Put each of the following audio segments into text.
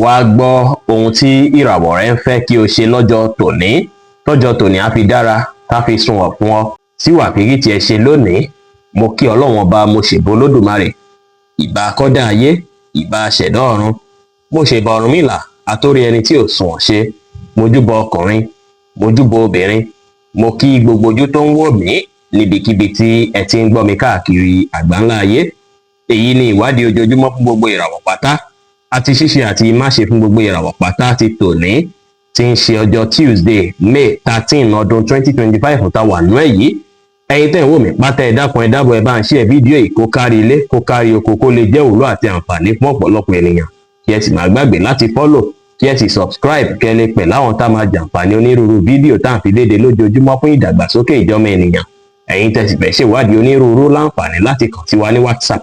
wá gbọ́ ohun tí ìràwọ̀ rẹ ń fẹ́ kí o ṣe lọ́jọ́ tòní á fi dára tá fi sunwọ̀n fún ọ tí wàpírí tiẹ̀ ṣe lónìí. Mo kí Ọlọ́run ọba, mo ṣèbà Olódùmarè, ìbà akọ́dá ayé, ìbà aṣẹ̀dá ọ̀run, mo ṣèbà Ọ̀rúnmìlà atórí ẹni tí ò sunwọ̀n ṣe, mo júbà ọkùnrin, mo júbà obìnrin, mo kí gbogbo ojú tó ń wò mí níbikíbi tí ẹ ti ń gbọ́ mi káàkiri àgbáńlá ayé. Èyí ni ìwádìí ojoojúmọ́ fún gbogbo ìràwọ̀ pátá àti ṣíṣe àti máṣe fún gbogbo ìràwọ̀ pátá ti tòní, tí ń ṣe ọjọ́ Tuesday May 13 ọdún 2025 tá wà nú ẹ̀ yìí. Ẹ̀yin tẹ́ ń wò mí pátá, ẹ dákun ẹ dábọ̀ ẹ bá ń share fídíò yìí kó kárí ilé kó kárí oko, kó lè jẹ́ òwúlò àti àǹfààní fún ọ̀pọ̀lọpọ̀ ènìyàn. Kí ẹ sì má gbàgbé láti follow, kí ẹ sì subscribe, kí ẹ lè pẹ̀ láwọn tá máa jàǹfààní onírúurú fídíò tá à ń fi léde lójoojúmọ́ fún ìdàgbàsókè ìjọmọ ènìyàn. Ẹ̀yin tẹ́ sì fẹ́ ṣèwádìí onírúurú láǹfààní láti kàn sí wa ní WhatsApp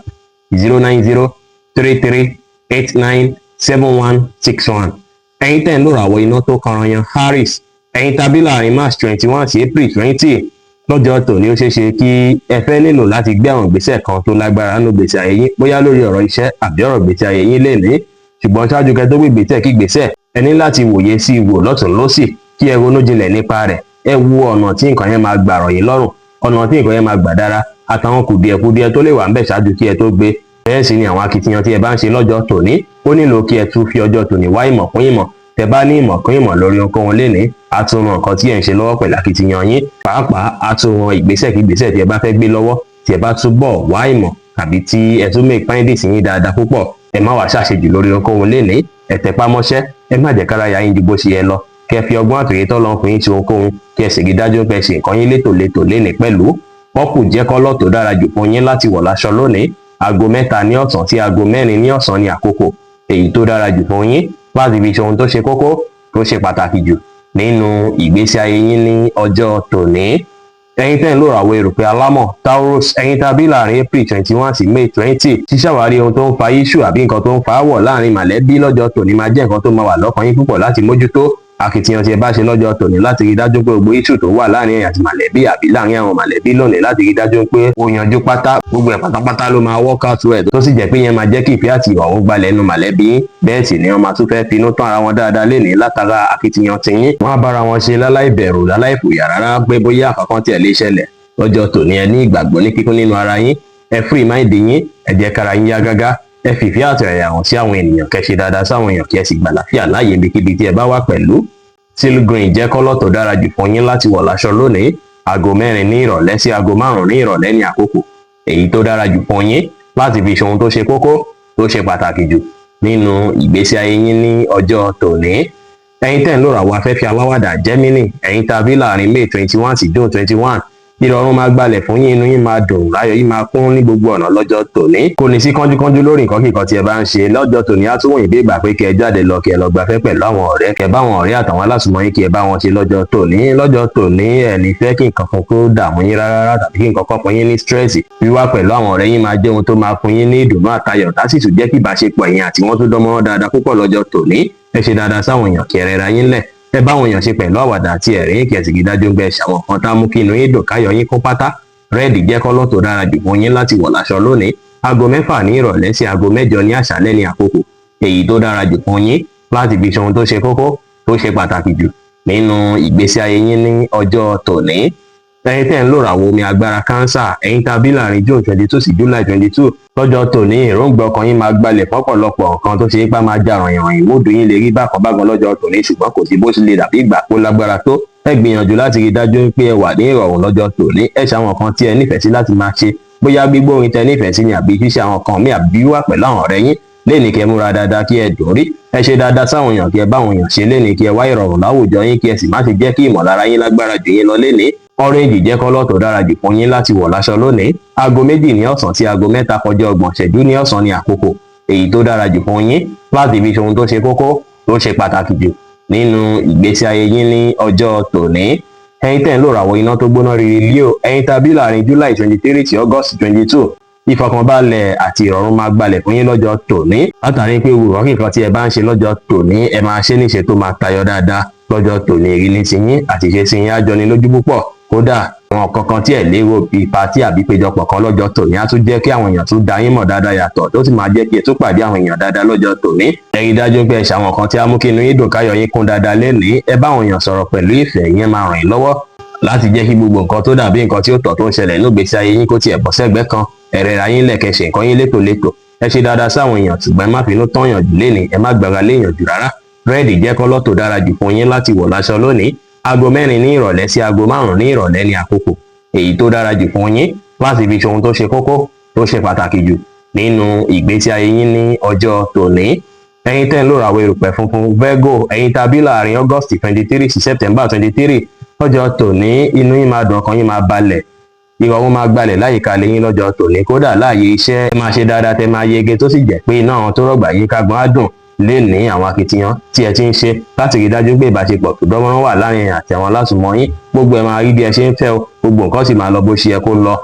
09033897161. Ẹ̀yin tẹ́ ń lò ràwọ̀ iná tó kanranyan Aries, ẹ̀yin tàbí láàrin March 21 sí April 20 lọ́jọ́ tòní ó ṣeéṣe kí ẹ fẹ́ nílò láti gbé àwọn ìgbésẹ̀ kan tó lágbára nínú ìgbésí ayé yín, bóyá lórí ọ̀rọ̀ iṣẹ́ àbí ọ̀rọ̀ ìgbésí ayé yín lénìí. Ṣùgbọ́n ṣáájú kẹ́ tó gbé ìgbésẹ̀ kí ìgbésẹ̀, ẹ ní láti wòye sí i wò lọ́tùn lósì, kí ẹ ronú jinlẹ̀ nípa rẹ̀. Ẹ wo ọ̀nà tí nǹkan yẹn máa gbà rọ̀ yín lọ́rùn, ọ̀nà tí nǹkan yẹn máa gbà dára, àtàwọn kùdìẹ̀kudiẹ tó lè wà ńbẹ̀ ṣáájú kí ẹ tó gbé. Bẹ́ẹ̀ sì ni àwọn akitiyan tí ẹ bá ń ṣe lọ́jọ́ tòní, ó nílò kí ẹ tún fi ọjọ́ tòní wá ìmọ̀ kún ìmọ̀. Tẹ bá ní ìmọ̀ kún ìmọ̀ lórí ohunkóhun lénìí, á tún ran nǹkan tí ẹ ń ṣe lọ́wọ́ pẹ̀lú akitiyan yín. Pàápàá á tún ran ìgbésẹ̀ kí ìgbésẹ̀ tí ẹ bá fẹ́ gbé lọ́wọ́, tí ẹ bá túbọ̀ wá ìmọ̀ tàbí tí ẹ tún make findings yín dáadáa púpọ̀. Ẹ má wá ṣàṣejù lórí ohunkóhun lénìí, ẹ tẹpá mọ́ṣẹ́, ẹ má jẹ́ kára ya yín ju bó ṣe yẹ lọ. Kẹ́ fi ọgbọ́n àtòyé tọ́lọ́run fún yín ṣe ohunkóhun, kí ẹ sì rí dájú pé ẹ ṣe nǹkan yín létòlétò lénìí pẹ̀lú. Pọ́pù jẹ́ kọ́lọ̀ tó dára jù fún yín láti wọ̀ láṣọ lónìí. Aago 3 ní ọ̀sán sí aago 4 ní ọ̀sán ni àkókò èyí tó dára jù fún yín láti fi ṣe ohun tó ṣe kókó tó ṣe pàtàkì jù nínú ìgbésí ayé yín ní ọjọ́ tòní. Ẹ̀yin tẹ́ ń lò ràwọ̀ erùpẹ̀ alámọ̀ Taurus, ẹ̀yin tàbí láàrin April 21 sí May 20, ṣíṣàwárí ohun tó ń fa issue àbí nǹkan tó ń fa áwọ̀ láàrin mọ̀lẹ́bí lọ́jọ́ tòní máa jẹ́ nǹkan tó máa wà lọ́kàn yín púpọ̀ láti mójútó. Akitiyan tí ẹ bá ṣe lọ́jọ́ tòní láti rí dájú pé gbogbo issue tó wà láàrin ẹ̀yin àti mọ̀lẹ́bí àbí láàrin àwọn mọ̀lẹ́bí lónìí láti rí dájú pé ó yanjú pátá, gbogbo ẹ̀ pátápátá ló máa work out well, tó sì jẹ́ pé yẹn máa jẹ́ kí ìfẹ́ àti ìwà gbalẹ̀ nínú mọ̀lẹ́bí. Bẹ́ẹ̀ sì ni wọ́n máa tún fẹ́ finú tán ara wọn dáadáa lénìí látara akitiyan tiyín. Wọ́n á bára wọn ṣe láláì bẹ̀rù láláì fòyà rárá pé bóyá àkọ́kọ́ tí ẹ lè ṣẹlẹ̀. Lọ́jọ́ tòní ẹ ní ìgbàgbọ́ ní kíkún nínú ara yín, ẹ free mind yín, ẹ jẹ́ kára yín yá gágá, ẹ fìfẹ́ àtọ̀yàyà hàn sí àwọn ènìyàn, kẹ́ ṣe dáadáa sáwọn èèyàn, kí ẹ sì gbàlàfíà láàyè ibikíbi tí ẹ bá wà pẹ̀lú. Teal green jẹ́ kọ́lọ̀ tó dára jù fún yín láti wọ̀ láṣọ lónìí. Aago 4 ní ìrọ̀lẹ́ sí aago 5 ní ìrọ̀lẹ́ ní àkókò èyí tó dára jù fún yín láti fi ṣe ohun tó ṣe kókó tó ṣe pàtàkì jù nínú ìgbésí ayé yín ní ọjọ́ tòní. Ẹ̀yin tẹ́ ń lò ràwọ̀ afẹ́fẹ́ aláwàdà Gemini, ẹ̀yin tàbí láàrin May 21 sí June 21, ìrọ̀rùn máa gbalẹ̀ fún yín, inú yín máa dùn, láyọ̀ yín máa kún ní gbogbo ọ̀nà lọ́jọ́ tòní. Kò ní sí kánjúkánjú lórí nǹkan kíkan tí ẹ bá ń ṣe lọ́jọ́ tòní. Á tún wọ̀nyí bí ìgbà pé kí ẹ jáde lọ, kí ẹ lọ gbafẹ́ pẹ̀lú àwọn ọ̀rẹ́, kí ẹ bá àwọn ọ̀rẹ́ àtàwọn alásùnmọ́ yín kí ẹ bá wọn ṣe lọ́jọ́ tòní. Lọ́jọ́ tòní ẹ ní fẹ́ kí nǹkan kan kó dààmú yín rárá tàbí kí nǹkan kan fún yín ní stress. Wíwá pẹ̀lú àwọn ọ̀rẹ́ yín máa jẹ́ ohun tó máa fún yín ní ìdùnnú àtayọ̀, tá sì tún jẹ́ kí ìbáṣepọ̀ ẹ̀yin àti wọ́n tún dánmọ́rán dáadáa púpọ̀ lọ́jọ́ tòní. Ẹ ṣe dáadáa sáwọn èèyàn, kí ẹ rẹra yín lẹ̀, ẹ bá àwọn èèyàn ṣe pẹ̀lú àwàdà àti ẹ̀rín, kí ẹ sì rí dájú pé ẹ ṣàwọn kan tá mú kí inú yín dùn, káyọ̀ yín kún pátá. Red jẹ́ kọ́lọ̀ tó dára jù fún yín láti wọ̀ láṣọ lónìí. Aago 6 ní ìrọ̀lẹ́ sí aago 8 ní àṣálẹ́ ní àkókò èyí tó dára jù fún yín láti fi ṣe ohun tó ṣe kókó tó ṣe pàtàkì jù nínú ìgbésí ayé yín ní ọjọ́ tòní. Ẹ̀yin tẹ́ ń lò ràwọ̀ omi agbára Cancer, ẹ̀yin tàbí láàrin June 22 sí July 22, lọ́jọ́ tòní èròǹgbà ọkàn yín máa gbalẹ̀ fọ́pọ̀lọpọ̀ nǹkan tó ṣe ipá máa jà rànyìn múdù yín lè rí bákan lọ́jọ́ tòní, ṣùgbọ́n kò sí bó ṣe lè dàbí ìgbà kó lágbára tó. Ẹ gbìyànjú láti rí dájú pé ẹ wà ní ìrọ̀rùn lọ́jọ́ tòní. Ẹ ṣe àwọn kan tí ẹ nífẹ̀ẹ́ sí láti máa ṣe, bóyá gbígbórin tẹ nífẹ̀ẹ́ sí ni àbí ṣíṣe àwọn kan míì àbí wà pẹ̀lú àwọn ọ̀rẹ́ yín lénìí. Kẹ́ múra dáadáa kí ẹ dùn rí, ẹ ṣe dáadáa sáwọn èèyàn, kí ẹ bá àwọn èèyàn ṣe lénìí, kí ẹ wá ìrọ̀rùn láwùjọ yín, kí ẹ sì má ṣe jẹ́ kí ìmọ̀lára yín lágbára jù yín lọ lénìí. Orange jẹ́ kọ́lọ̀ tó dára jù fún yín láti wọ̀ láṣọ lónìí. Aago 2 ní ọ̀sán sí aago 3:30 ní ọ̀sán ní àkókò èyí tó dára jù fún yín láti fi ṣe ohun tó ṣe kókó tó ṣe pàtàkì jù nínú ìgbésí ayé yín ní ọjọ́ tòní. Ẹ̀yin tẹ́ ń lò ràwọ̀ iná tó gbóná riri Leo, ẹ̀yin tàbí láàrin July 23 sí August 22, ìfọkànbalẹ̀ àti ìrọ̀rùn máa gbalẹ̀ fún yín lọ́jọ́ tòní. Látàrí pé wùrọ̀ kíkan tí ẹ bá ń ṣe lọ́jọ́ tòní, ẹ máa ṣe níṣe tó máa tayọ dáadáa lọ́jọ́ tòní. Èyí ní ti yín àti ìṣe sí yín á jọni lójú púpọ̀. kódà àwọn kankan tí ẹ lérò bíi patí àbí péjọpọ̀ kan lọ́jọ́ tòní á tún jẹ́ kí àwọn èèyàn tún dá yín mọ̀ dáadáa yàtọ̀ tó sì máa jẹ́ kí ẹ tún pàdé àwọn èèyàn dáadáa lọ́jọ́ tòní. ẹ rí dájú pé ẹ ṣàwọn kan tí á mú kí inú yín dùn káyọ̀ yín kún dáadáa lénìí. ẹ bá àwọn èèyàn sọ̀rọ̀ pẹ̀lú ìfẹ́, ìyẹn máa ràn yín lọ́wọ́ láti jẹ́ kí gbogbo nǹkan tó dàbí nǹkan tí ó tọ́ tó ń ṣẹlẹ̀ nínú ìgbésí ayé yín kó tiẹ̀ bọ́ sẹ́gbẹ́ kan. ẹ rẹra yín lẹ̀ kẹ́ ṣe nǹkan yín létòlétò. ẹ ṣe dáadáa sáwọn èèyàn ṣùgbọ́n ẹ má finú tán yàn jù lénìí, ẹ má gbára lé yàn jù rárá. Rẹ́ẹ̀dì jẹ́ kọ́lọ́ tó dára jù fún yín láti wọ̀ láṣọ lónìí. Aago 4 ní ìrọ̀lẹ́ sí aago 5 ní ìrọ̀lẹ́ ní àkókò èyí tó dára jù fún yín láti fi ṣe ohun tó ṣe kókó tó ṣe pàtàkì jù nínú ìgbésí ayé yín ní ọjọ́ tòní. Ẹ̀yin tẹ́ ń lò ràwọ̀ erùpẹ̀ funfun Virgo, ẹ̀yin tàbí láàrin August 23 sí September 23 lọ́jọ́ tòní, inú yín máa dùn, ọkàn yín máa balẹ̀, ìrọ̀rùn máa gbalẹ̀ láyìíká lẹ́yìn lọ́jọ́ tòní. Kódà láàyè iṣẹ́ ẹ máa ṣe dáadáa, tẹ́ máa yege tó sì jẹ́ pé iná àwọn tó rọ̀gbà yín kágbọ́n á dùn lè ní àwọn akitiyan tí ẹ ti ń ṣe láti rí dájú pé ìbáṣepọ̀ tó dánmọ́rán wà láàrin ẹ̀yin àti àwọn alásùnmọ́ yín. Gbogbo ẹ máa rí bí ẹ ṣe ń fẹ́ o, gbogbo nǹkan sì máa lọ bó ṣe yẹ kó lọ,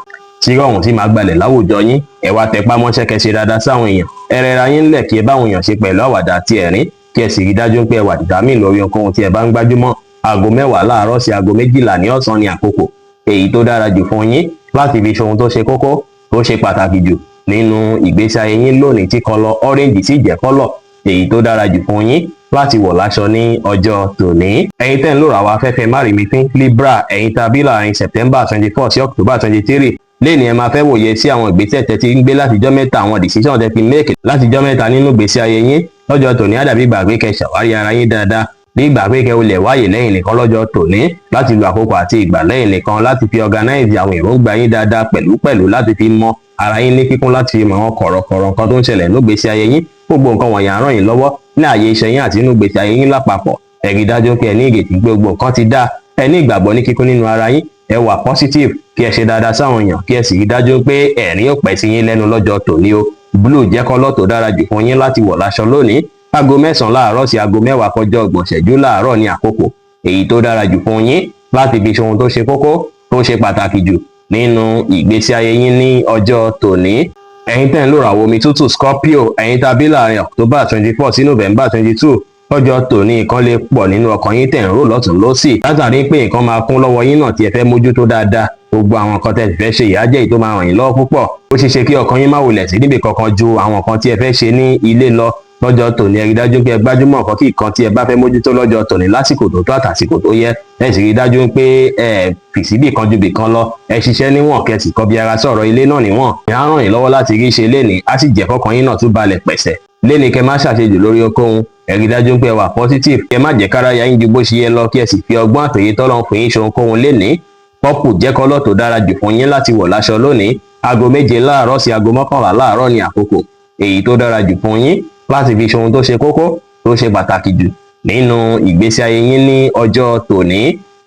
tí rọrùn sì máa gbalẹ̀ láwùjọ yín. Ẹ wá tẹpá mọ́ṣẹ́ kẹ́ ṣe dáadáa sáwọn èèyàn, ẹ rẹra yín lẹ̀ kí ẹ báwọn èèyàn ṣe pẹ̀lú àwàdà àti ẹ̀rín, kí ẹ sì rí dájú pé ẹ wà determine lórí ohunkóhun tí ẹ bá ń gbájúmọ́. Aago 10 láàárọ̀ sí aago 12 ní ọ̀sán ní àkókò èyí tó dára jù fún yín láti fi ṣe ohun tó ṣe kókó tó ṣe pàtàkì jù nínú ìgbésí ayé yín lónìí, tí kọ́lọ̀ orange sì jẹ́ kọ́lọ̀ èyí tó dára jù fún yín láti wọ̀ láṣọ ní ọjọ́ tòní. Ẹ̀yin tẹ́ ń lò ràwọ̀ afẹ́fẹ́ márìmífín Libra, ẹ̀yin tàbí láàrin September 24 sí October 23 léèní ẹ máa fẹ́ wòye sí àwọn ìgbésẹ̀ tẹ́ ti ń gbé látijọ́ mẹ́ta, àwọn decision tẹ́ ti make látijọ́ mẹ́ta nínú ìgbésí ayé yín. Lọ́jọ́ tòní á dàbí ìgbà pé kẹ́ ṣàwárí ara yín dáadáa, bí ìgbà pé kẹ́ olè wáyè lẹ́yìn nìkan lọ́jọ́ tòní láti lo àkókò àti ìgbà lẹ́yìn nìkan láti fi organize àwọn èròǹgbà yín dáadáa pẹ̀lú láti fi mọ ara yín ní kíkún, láti fi mọ àwọn kọ̀rọ̀kọ̀rọ̀ nǹkan tó ń ṣẹlẹ̀ nínú ìgbésí ayé yín. Gbogbo nǹkan wọ̀nyí á ràn yín lọ́wọ́ ní ààyè iṣẹ́ yín àti nínú ìgbésí ayé yín lápapọ̀. Ẹ rí dájú pé ẹ ní ìrètí pé gbogbo nǹkan ti dáa, ẹ ní ìgbàgbọ́ ní kíkún nínú ara yín, ẹ wà positive, kí ẹ ṣe dáadáa sáwọn èèyàn, kí ẹ sì rí dájú pé ẹ̀rín ò pẹ́ sí yín lẹ́nu lọ́jọ́ tòní o. Blue jẹ́ kọ́lọ̀ tó dára jù fún yín láti wọ̀ láṣọ lónìí. Aago 9 láàárọ̀ sí aago 10 kọjá 30 ìṣẹ́jú láàárọ̀ ní àkókò èyí tó dára jù fún yín láti fi ṣe ohun tó ṣe kókó tó ṣe pàtàkì jù nínú ìgbésí ayé yín ní ọjọ́ tòní. Ẹ̀yin tẹ́ ń lò ràwọ̀ omi tútù Scorpio, ẹ̀yin tàbí láàrin October 24 sí November 22 lọ́jọ́ tòní, nǹkan lè pọ̀ nínú ọkàn yín tẹ́ ń rò lọ́tùn lósì látàrí pé nǹkan máa kún lọ́wọ́ yín náà tí ẹ fẹ́ mójútó dáadáa. Gbogbo àwọn nǹkan tẹ́ fẹ́ ṣe ìyájẹ́ yìí tó máa ràn yín lọ́wọ́ púpọ̀. Ó ṣeé ṣe kí ọkàn yín má wulẹ̀ sí níbi kankan ju àwọn nǹkan tí ẹ fẹ́ ṣe ní ilé lọ lọ́jọ́ tòní. Ẹ rí dájú pé ẹ gbájúmọ́ nǹkan kí nǹkan tí ẹ bá fẹ́ mójútó lọ́jọ́ tòní lásìkò tó tó àtàsìkò tó yẹ. Ẹ sì rí dájú pé ẹ fìsí bì kan ju bì kan lọ, ẹ ṣiṣẹ́ níwọ̀n, kẹ́ sì kọbi ara sọ̀rọ̀ ilé náà níwọ̀n. Ẹ á ràn yín lọ́wọ́ láti rí ṣe lénìí, á sì jẹ́ kọ́kàn yín náà tún balẹ̀ pẹ̀sẹ̀. Lénìí kẹ́ má ṣàṣejù lórí ohunkóhun, ẹ rí dájú pé ẹ wà positive, kẹ́ má jẹ́ káràyà yín ju bó ṣe yẹ lọ, kí ẹ sì fi ọgbọ́n àtòyé tọ́lọ́run fún yín ṣe ohunkóhun lénìí. Purple jẹ́ kọ́lọ̀ tó dára jù fún yín láti wọ̀ láṣọ lónìí. Aago 7 láàárọ̀ sí aago 11 láàárọ̀ ní àkókò èyí tó dára jù fún yín láti fi ṣe ohun tó ṣe kókó tó ṣe pàtàkì jù nínú ìgbésí ayé yín ní ọjọ́ tòní.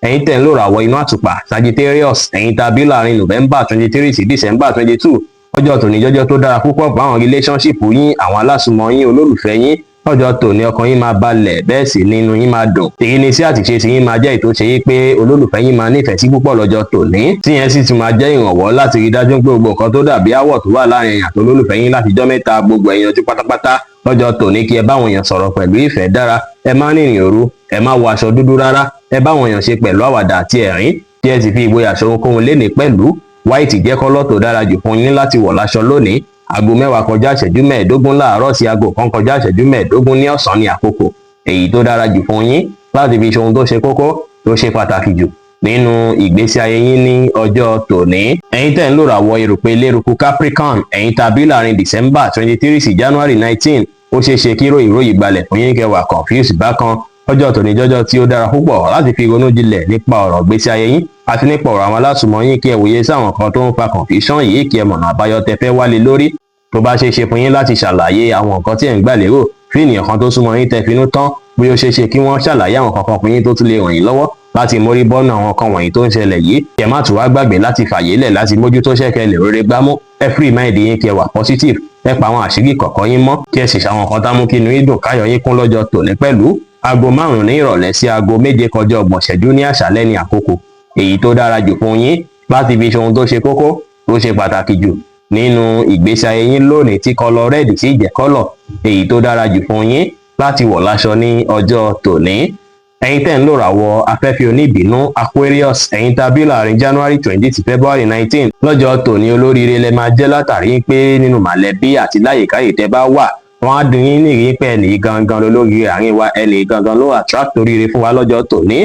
Ẹ̀yin tẹ́ ń lò ràwọ̀ inú àtùpà Sagittarius, ẹ̀yin tàbí láàrin November 23 sí December 22 ọjọ́ tòní jọjọ́ tó dára púpọ̀ fún àwọn relationship yín, àwọn alásùnmọ́ yín, olólùfẹ́ yín. Lọ́jọ́ tòní ọkàn yín máa balẹ̀, bẹ́ẹ̀ sì nínú yín máa dùn. Èyí ni sí àtìṣe tí yín máa jẹ́ ètò ṣe yí pé olólùfẹ́ yín máa nífẹ̀ẹ́ sí púpọ̀ lọ́jọ́ tòní, tí yẹn sì tún máa jẹ́ ìrànwọ́ láti rí dájú pé gbogbo nǹkan tó dàbí àwọ̀ tó wà láàrin ẹ̀yin àti olólùfẹ́ yín látijọ́ mẹ́ta gbogbo ẹ̀yin yanjú pátápátá. Lọ́jọ́ tòní kí ẹ báwọn èèyàn sọ̀rọ̀ pẹ̀lú ìfẹ́ dára, ẹ má rìnrìn òru, ẹ má wọ aṣọ dúdú rárá, ẹ báwọn èèyàn ṣe pẹ̀lú àwàdà àti ẹ̀rín, kí ẹ sì fi ìgboyà ṣe ohunkóhun lénìí pẹ̀lú. White jẹ́ kọ́lọ̀ tó dára jù fún yín láti wọ̀ láṣọ lónìí. Aago 10 kọjá ìṣẹ́jú 15 láàárọ̀ sí aago 1 kọjá ìṣẹ́jú 15 ní ọ̀sán ní àkókò èyí tó dára jù fún yín láti fi ṣe ohun tó ṣe kókó tó ṣe pàtàkì jù nínú ìgbésí ayé yín ní ọjọ́ tòní. Ẹ̀yin tẹ́ ń lò ràwọ̀ erùpẹ̀ eléruku Capricorn, ẹ̀yin tàbí láàrin December 23 sí January 19 ó ṣeé ṣe kí ròyìn gbalẹ̀ fún yín kẹ́ wà confused bákan. Ọjọ́ tòní jọjọ́ tí ó dára púpọ̀ láti fi ronú jinlẹ̀ nípa ọ̀rọ̀ ìgbésí ayé yín àti nípa ọ̀rọ̀ àwọn alásùnmọ́ yín, kí ẹ wòye sáwọn kan tó ń fa confusion yìí, kí ẹ mọ̀nà àbáyọ tẹ́ fẹ́ wálé lórí. Tó bá ṣeé ṣe fún yín láti ṣàlàyé àwọn nǹkan tí ẹ̀ ń gbà lérò fún ènìyàn kan tó súnmọ́ yín tẹ́ finú tán, bóyá ó ṣeé ṣe kí wọ́n ṣàlàyé àwọn kankan fún yín tó tún lè ràn yín lọ́wọ́ láti mórí bọ́nà àwọn kan wọ̀nyí tó ń ṣẹlẹ̀ yìí. Kí ẹ má tún wá gbàgbé láti fàyè lẹ̀ láti mójútó ṣẹ́kẹ́ lè rere gbámú. Ẹ free mind yín, kí ẹ wà positive, ẹ pa àwọn àṣírí kọ̀ọ̀kan yín mọ́, kí ẹ sì ṣàwọn kan tá mú kí inú yín dùn káyọ̀ yín kún lọ́jọ́ tòní pẹ̀lú. Aago 5 ní ìrọ̀lẹ́ sí aago 7 kọjá 30 ìṣẹ́jú ní àṣálẹ́ ní àkókò èyí tó dára jù fún yín láti fi ṣe ohun tó ṣe kókó tó ṣe pàtàkì jù nínú ìgbésí ayé yín lónìí, tí kọ́lọ̀ red sì jẹ́ kọ́lọ̀ èyí tó dára jù fún yín láti wọ̀ láṣọ ní ọjọ́ tòní. ẹ̀yin tẹ́ ń lò ràwọ̀ afẹ́fẹ́ oníbínú Aquarius, ẹ̀yin tàbí láàrin January 20 sí February 19 lọ́jọ́ tòní olóríire lẹ máa jẹ́ látàrí pé nínú mọ̀lẹ́bí àti láyìíkáyè tẹ́ bá wà wọ́n á dùn yín nìrí pé ẹnì gangan lolóríire àárín wa, ẹnì gangan ló attract oríire fún wa lọ́jọ́ tòní.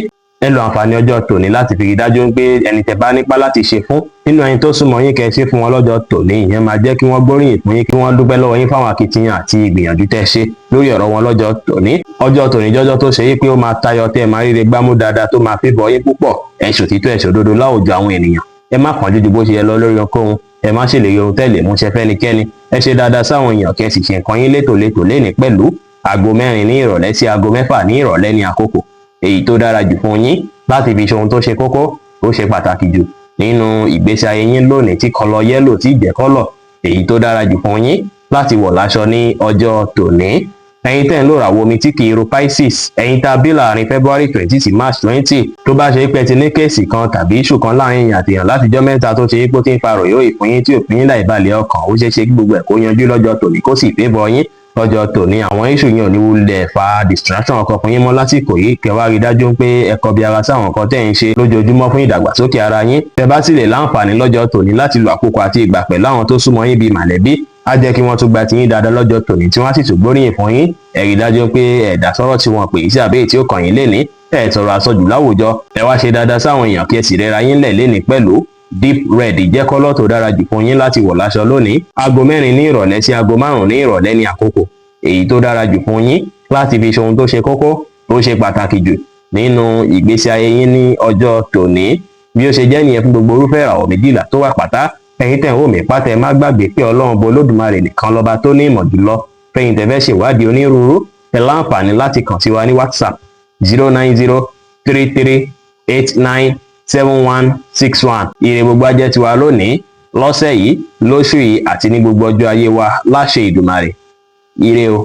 ẹ lo àǹfààní ọjọ́ tòní láti fi rí dájú pé ẹni tẹ́ bá nípa láti ṣe fún nínú ẹni tó súnmọ́ yín kẹ́ ṣe fún wọn lọ́jọ́ tòní. ìyẹn máa jẹ́ kí wọ́n gbóríyìn fún yín, kí wọ́n dúpẹ́ lọ́wọ́ yín fáwọn akitiyan àti ìgbìyànjú tẹ́ ṣe lórí ọ̀rọ̀ wọn lọ́jọ́ tòní. ọjọ́ tòní jọjọ́ tó ṣe yí pé ó máa tayọ tẹ́ ẹ máa ríre gbámú dáadáa tó máa fẹ́ bọ́ yín púpọ̀. ẹ ṣòtítọ́ ẹ ṣòdodo láwùjọ àwọn ènìyàn, ẹ má kánjú ju bó ṣe yẹ lọ lórí ohunkóhun, ẹ má ṣèlérí ohun tẹ́lẹ̀ múṣẹ fẹ́nikẹ́ni, ẹ ṣe dáadáa sáwọn èèyàn kẹ́ sì ṣe nǹkan yín létòlétò lénìí pẹ̀lú aago 4 ní ìrọ̀lẹ́ sí aago 6 ní ìrọ̀lẹ́ ní àkókò èyí tó dára jù fún yín láti fi ṣe ohun tó ṣe kókó tó ṣe pàtàkì jù nínú ìgbésí ayé yín lónìí, tí kọlọ yẹ́lò tí jẹ́ kọ́lọ̀ èyí tó dára jù fún yín láti wọ̀ láṣọ ní ọjọ́ tòní. ẹ̀yin tẹ́ ń lò ràwọ̀ omi tí kì í ro Pisces, ẹ̀yin tá bí láàrin February 20 sí March 20 tó bá ṣe pé ti ní kéèsì kan tàbí iṣu kan láàrin èèyàn àtìyàn látijọ́ mẹ́ta tó ṣe pé ó ti ń fa ròyó ìfún yín tí òfin yín láì balẹ̀ ọkàn, ó ṣeé ṣe kí gbogbo ẹ̀ kó yanjú lọ́jọ́ tòní kó sì fẹ́ bọ yín lọ́jọ́ tòní. àwọn iṣu yẹn ò ní wulẹ̀ fa distraction ọkàn fún yín mọ́ lásìkò yìí, kẹwàá rí dájú pé ẹ kọbi ara sáwọn nǹkan tẹ́ ń ṣe lójoojúmọ́ fún ìdàgbàsókè ara yín. tẹ́ bá sì lè láǹfààní lọ́jọ́ tòní láti lo àkókò àti ìgbà pẹ̀lú àwọn tó súnmọ́ yín bíi mọ̀lẹ́bí, á jẹ́ kí wọ́n tún gba tiyín dáadáa lọ́jọ́ tòní tí wọ́n sì tún gbóríyìn fún yín. ẹ rí dájú pé ẹ̀dá sọ̀rọ̀ tí wọ́n pè é sí àbẹ́yẹ tí ó kàn yín lénìí, ẹ tọrọ àsọjù láwùjọ, ẹ wá ṣe dáadáa sáwọn èèyàn kí ẹ sì rẹra yín lẹ̀ lénìí pẹ̀lú. Deep red jẹ́ kọ́lọ̀ tó dára jù fún yín láti wọ̀ láṣọ lónìí. aago 4 ní ìrọ̀lẹ́ sí aago 5 ní ìrọ̀lẹ́ ní àkókò èyí tó dára jù fún yín láti fi ṣe ohun tó ṣe kókó tó ṣe pàtàkì jù nínú ìgbésí ayé yín ní ọjọ́ tòní. bí ó ṣe jẹ́ nìyẹn fún gbogbo irúfẹ́ ìràwọ̀ méjìlá tó wà pátá. ẹ̀yin tẹ́ ń wò mí pátá ẹ má gbàgbé pé Ọlọ́run bo Olódùmarè nìkan lọ́ba tó ní ìmọ̀ jùlọ. fẹ̀yìn tẹ́ fẹ́ ṣèwádìí onírúurú ẹ láǹfààní láti kàn sí wa ní WhatsApp 09033897161. ire gbogbo á jẹ́ tiwa lónìí, lọ́sẹ̀ yìí, lóṣù yìí àti ní gbogbo ọjọ́ ayé wa láṣẹ Ìdùmarè. ire o.